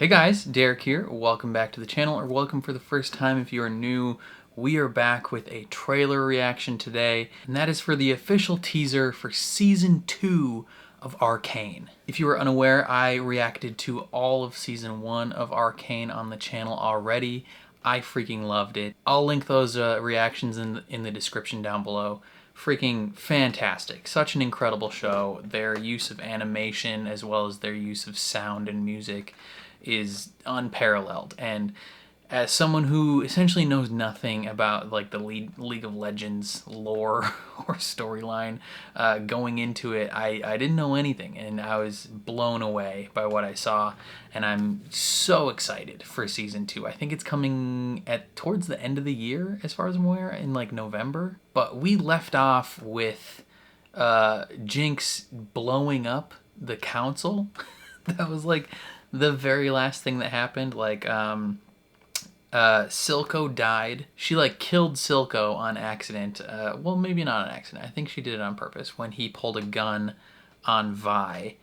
Hey guys, Derek here. Welcome back to the channel, or welcome for the first time if you are new. We are back with a trailer reaction today, and that is for the official teaser for Season 2 of Arcane. If you are unaware, I reacted to all of Season 1 of Arcane on the channel already. I freaking loved it. I'll link those reactions in the description down below. Freaking fantastic. Such an incredible show. Their use of animation as well as their use of sound and music is unparalleled. And as someone who essentially knows nothing about like the League of Legends lore or storyline, going into it, I didn't know anything, and I was blown away by what I saw, and I'm so excited for Season 2. I think it's coming towards the end of the year, as far as I'm aware, in like November. But we left off with Jinx blowing up the council. That was like the very last thing that happened. Like Silco died. She like killed Silco on accident. Well, maybe not on accident. I think she did it on purpose when he pulled a gun on Vi.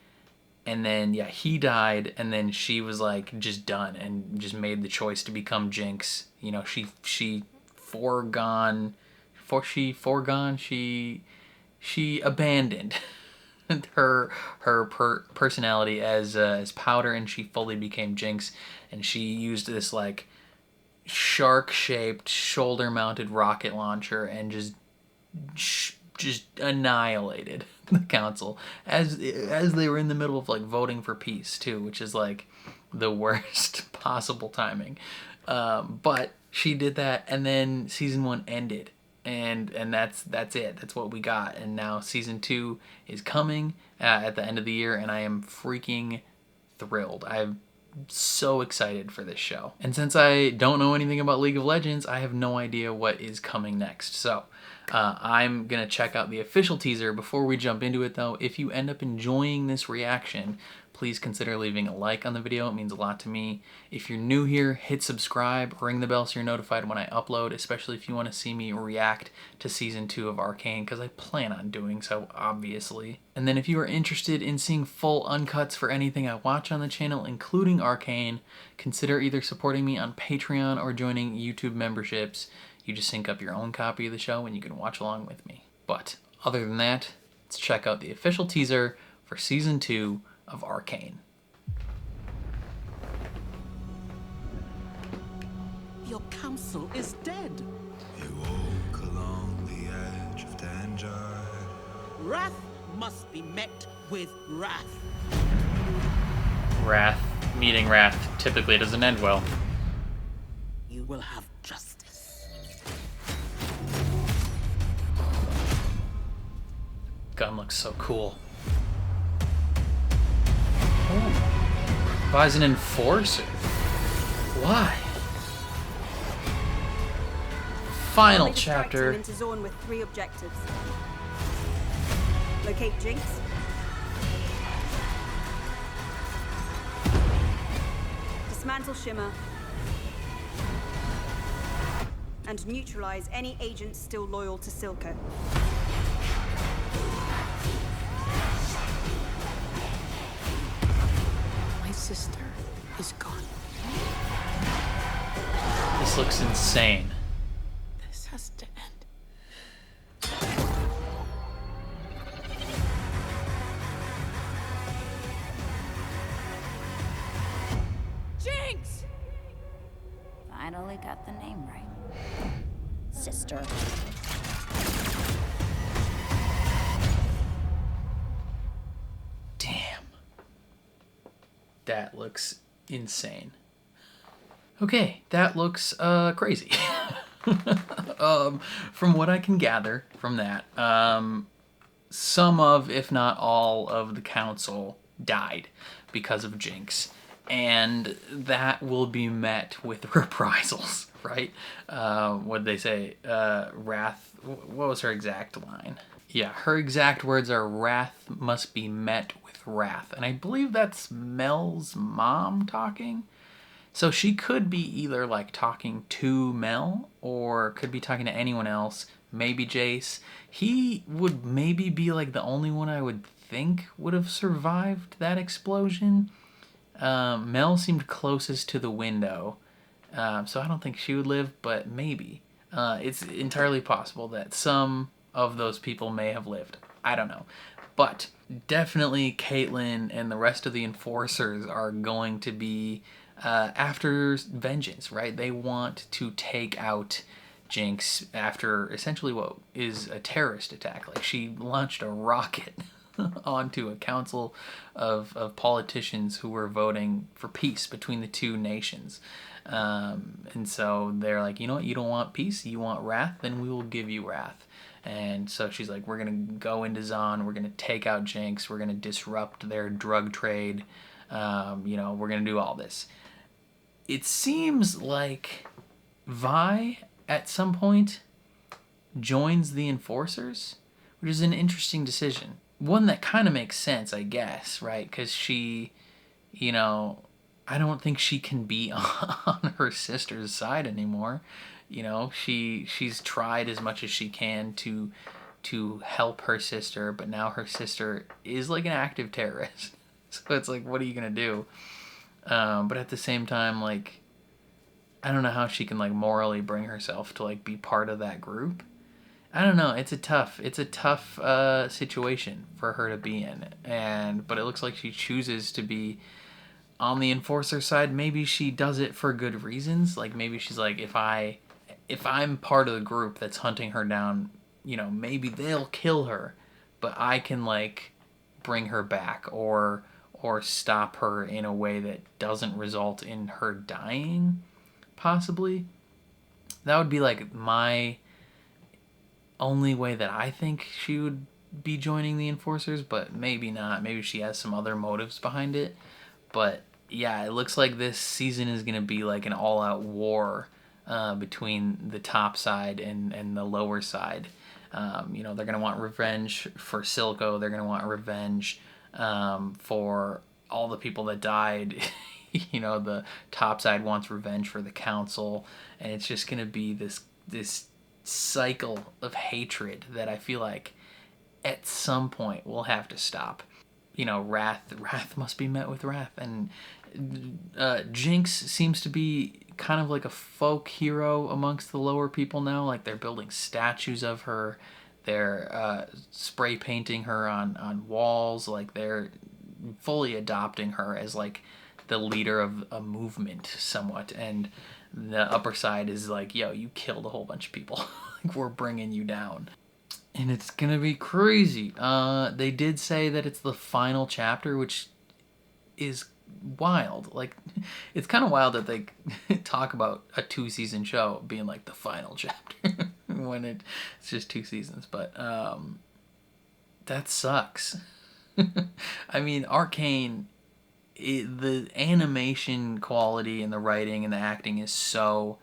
And then, yeah, he died, and then she was like just done and just made the choice to become Jinx. You know, she abandoned her personality as Powder, and she fully became Jinx, and she used this like shark-shaped shoulder-mounted rocket launcher and just annihilated the council as they were in the middle of like voting for peace too, which is like the worst possible timing. But she did that, and then Season 1 ended. And that's it. That's what we got. And now Season 2 is coming at the end of the year, and I am freaking thrilled. I'm so excited for this show. And since I don't know anything about League of Legends, I have no idea what is coming next. So I'm going to check out the official teaser. Before we jump into it though, if you end up enjoying this reaction, please consider leaving a like on the video. It means a lot to me. If you're new here, hit subscribe, ring the bell so you're notified when I upload, especially if you want to see me react to Season 2 of Arcane, because I plan on doing so, obviously. And then if you are interested in seeing full uncuts for anything I watch on the channel, including Arcane, consider either supporting me on Patreon or joining YouTube memberships. You just sync up your own copy of the show and you can watch along with me. But other than that, let's check out the official teaser for Season 2 of Arcane. Your council is dead. You walk along the edge of danger. Wrath must be met with wrath. Meeting wrath typically doesn't end well. You will have justice. Gun looks so cool. Vi's an enforcer. Why? Final chapter. Into Zorn with 3 objectives. Locate Jinx. Dismantle Shimmer. And neutralize any agents still loyal to Silco. My sister is gone. This looks insane. This has to end. Jinx! Finally got the name right. Sister. Damn. That looks insane. Okay, that looks crazy. From what I can gather from that, some of, if not all of the council died because of Jinx, and that will be met with reprisals, right? What'd they say? Wrath, what was her exact line? Yeah, her exact words are, wrath must be met with wrath. And I believe that's Mel's mom talking. So she could be either like talking to Mel or could be talking to anyone else. Maybe Jace. He would maybe be like the only one I would think would have survived that explosion. Mel seemed closest to the window, so I don't think she would live, but maybe. It's entirely possible that some of those people may have lived. I don't know. But definitely Caitlyn and the rest of the enforcers are going to be after vengeance, right? They want to take out Jinx after essentially what is a terrorist attack. Like, she launched a rocket onto a council of politicians who were voting for peace between the two nations. And so they're like, you know what, you don't want peace, you want wrath, then we will give you wrath. And so she's like, we're going to go into Zon, we're going to take out Jinx, we're going to disrupt their drug trade, we're going to do all this. It seems like Vi, at some point, joins the Enforcers, which is an interesting decision. One that kind of makes sense, I guess, right? Because she, I don't think she can be on her sister's side anymore. She's tried as much as she can to help her sister, but now her sister is like an active terrorist. So it's like, what are you gonna do? But at the same time, like, I don't know how she can like morally bring herself to like be part of that group. I don't know. It's a tough situation for her to be in, but it looks like she chooses to be on the Enforcer side. Maybe she does it for good reasons. Like, maybe she's like, if I'm part of the group that's hunting her down, maybe they'll kill her, but I can like bring her back or stop her in a way that doesn't result in her dying, possibly. That would be like my only way that I think she would be joining the Enforcers, but maybe not. Maybe she has some other motives behind it. But yeah, it looks like this season is going to be like an all-out war between the top side and the lower side. They're going to want revenge for Silco. They're going to want revenge for all the people that died. The top side wants revenge for the council, and it's just going to be this cycle of hatred that I feel like at some point we'll have to stop. Wrath must be met with wrath, and Jinx seems to be kind of like a folk hero amongst the lower people now. Like, they're building statues of her, they're spray painting her on walls, like they're fully adopting her as like the leader of a movement somewhat. And the upper side is like, yo, you killed a whole bunch of people. Like, we're bringing you down. And it's gonna be crazy. They did say that it's the final chapter, which is wild. Like, it's kind of wild that they talk about a 2-season show being like the final chapter when it's just 2 seasons. But that sucks. I mean, Arcane, the animation quality and the writing and the acting is so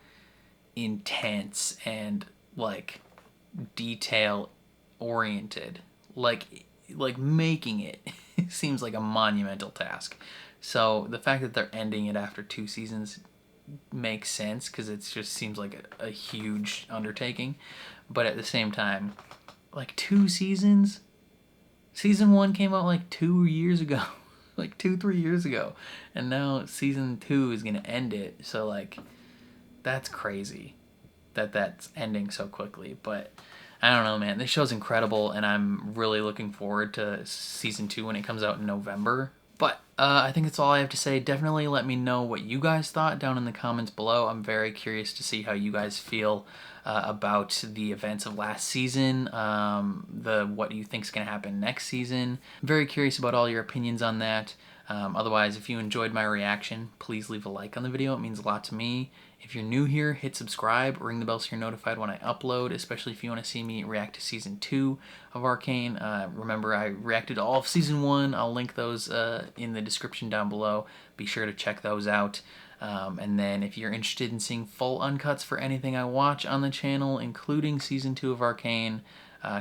intense and like detail oriented. Like making it seems like a monumental task. So the fact that they're ending it after 2 seasons makes sense, because it just seems like a huge undertaking. But at the same time, like 2 seasons? Season 1 came out like 2 years ago. Like 2-3 years ago. And now season 2 is going to end it. So like, that's crazy that that's ending so quickly. But I don't know, man. This show's incredible, and I'm really looking forward to season 2 when it comes out in November. But I think that's all I have to say. Definitely let me know what you guys thought down in the comments below. I'm very curious to see how you guys feel about the events of last season, what you think is going to happen next season. I'm very curious about all your opinions on that. Otherwise, if you enjoyed my reaction, please leave a like on the video. It means a lot to me. If you're new here, hit subscribe, ring the bell so you're notified when I upload, especially if you want to see me react to Season 2 of Arcane. Remember, I reacted to all of Season 1. I'll link those in the description down below. Be sure to check those out. And then if you're interested in seeing full uncuts for anything I watch on the channel, including Season 2 of Arcane,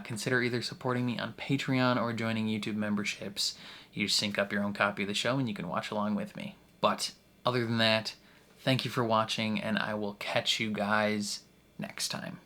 consider either supporting me on Patreon or joining YouTube memberships. You just sync up your own copy of the show and you can watch along with me. But other than that, thank you for watching, and I will catch you guys next time.